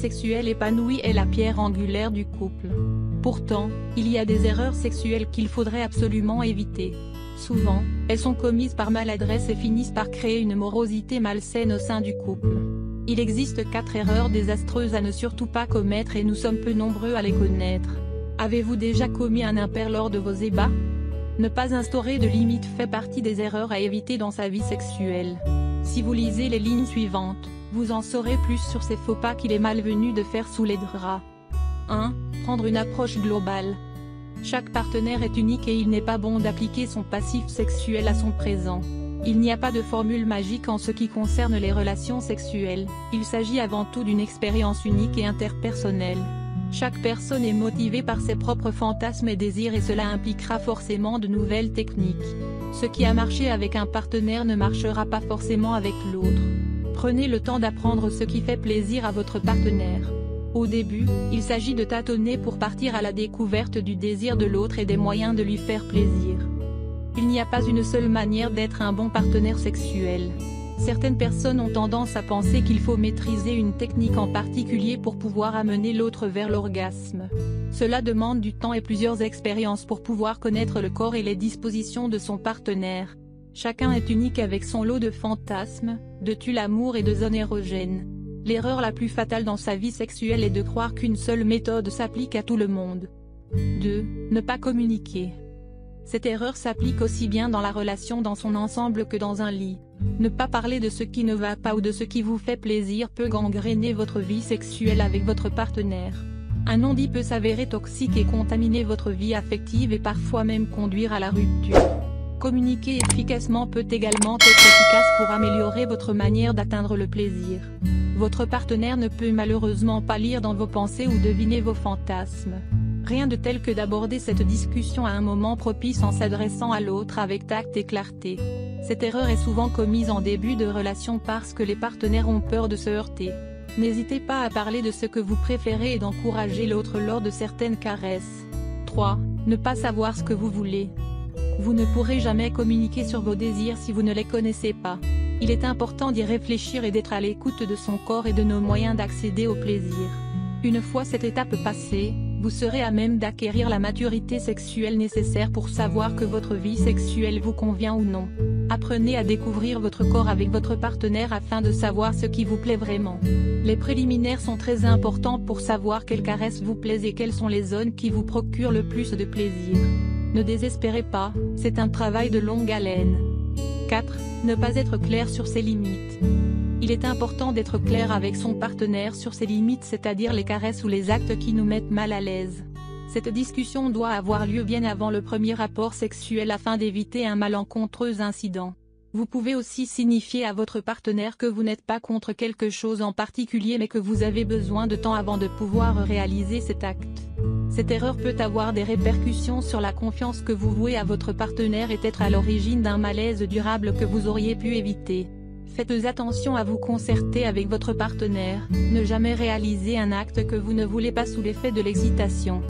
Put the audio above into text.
sexuelle épanouie est la pierre angulaire du couple. Pourtant, il y a des erreurs sexuelles qu'il faudrait absolument éviter. Souvent, elles sont commises par maladresse et finissent par créer une morosité malsaine au sein du couple. Il existe 4 erreurs désastreuses à ne surtout pas commettre et nous sommes peu nombreux à les connaître. Avez-vous déjà commis un impair lors de vos ébats? Ne pas instaurer de limites fait partie des erreurs à éviter dans sa vie sexuelle. Si vous lisez les lignes suivantes, vous en saurez plus sur ces faux pas qu'il est malvenu de faire sous les draps. 1. Prendre une approche globale. Chaque partenaire est unique et il n'est pas bon d'appliquer son passif sexuel à son présent. Il n'y a pas de formule magique en ce qui concerne les relations sexuelles, il s'agit avant tout d'une expérience unique et interpersonnelle. Chaque personne est motivée par ses propres fantasmes et désirs et cela impliquera forcément de nouvelles techniques. Ce qui a marché avec un partenaire ne marchera pas forcément avec l'autre. Prenez le temps d'apprendre ce qui fait plaisir à votre partenaire. Au début, il s'agit de tâtonner pour partir à la découverte du désir de l'autre et des moyens de lui faire plaisir. Il n'y a pas une seule manière d'être un bon partenaire sexuel. Certaines personnes ont tendance à penser qu'il faut maîtriser une technique en particulier pour pouvoir amener l'autre vers l'orgasme. Cela demande du temps et plusieurs expériences pour pouvoir connaître le corps et les dispositions de son partenaire. Chacun est unique avec son lot de fantasmes, de tue-l'amour et de zones érogènes. L'erreur la plus fatale dans sa vie sexuelle est de croire qu'une seule méthode s'applique à tout le monde. 2. Ne pas communiquer. Cette erreur s'applique aussi bien dans la relation dans son ensemble que dans un lit. Ne pas parler de ce qui ne va pas ou de ce qui vous fait plaisir peut gangréner votre vie sexuelle avec votre partenaire. Un non-dit peut s'avérer toxique et contaminer votre vie affective et parfois même conduire à la rupture. Communiquer efficacement peut également être efficace pour améliorer votre manière d'atteindre le plaisir. Votre partenaire ne peut malheureusement pas lire dans vos pensées ou deviner vos fantasmes. Rien de tel que d'aborder cette discussion à un moment propice en s'adressant à l'autre avec tact et clarté. Cette erreur est souvent commise en début de relation parce que les partenaires ont peur de se heurter. N'hésitez pas à parler de ce que vous préférez et d'encourager l'autre lors de certaines caresses. 3. Ne pas savoir ce que vous voulez. Vous ne pourrez jamais communiquer sur vos désirs si vous ne les connaissez pas. Il est important d'y réfléchir et d'être à l'écoute de son corps et de nos moyens d'accéder au plaisir. Une fois cette étape passée, vous serez à même d'acquérir la maturité sexuelle nécessaire pour savoir que votre vie sexuelle vous convient ou non. Apprenez à découvrir votre corps avec votre partenaire afin de savoir ce qui vous plaît vraiment. Les préliminaires sont très importants pour savoir quelles caresses vous plaisent et quelles sont les zones qui vous procurent le plus de plaisir. Ne désespérez pas, c'est un travail de longue haleine. 4. Ne pas être clair sur ses limites. Il est important d'être clair avec son partenaire sur ses limites, c'est-à-dire les caresses ou les actes qui nous mettent mal à l'aise. Cette discussion doit avoir lieu bien avant le premier rapport sexuel afin d'éviter un malencontreux incident. Vous pouvez aussi signifier à votre partenaire que vous n'êtes pas contre quelque chose en particulier mais que vous avez besoin de temps avant de pouvoir réaliser cet acte. Cette erreur peut avoir des répercussions sur la confiance que vous vouez à votre partenaire et être à l'origine d'un malaise durable que vous auriez pu éviter. Faites attention à vous concerter avec votre partenaire, ne jamais réaliser un acte que vous ne voulez pas sous l'effet de l'excitation.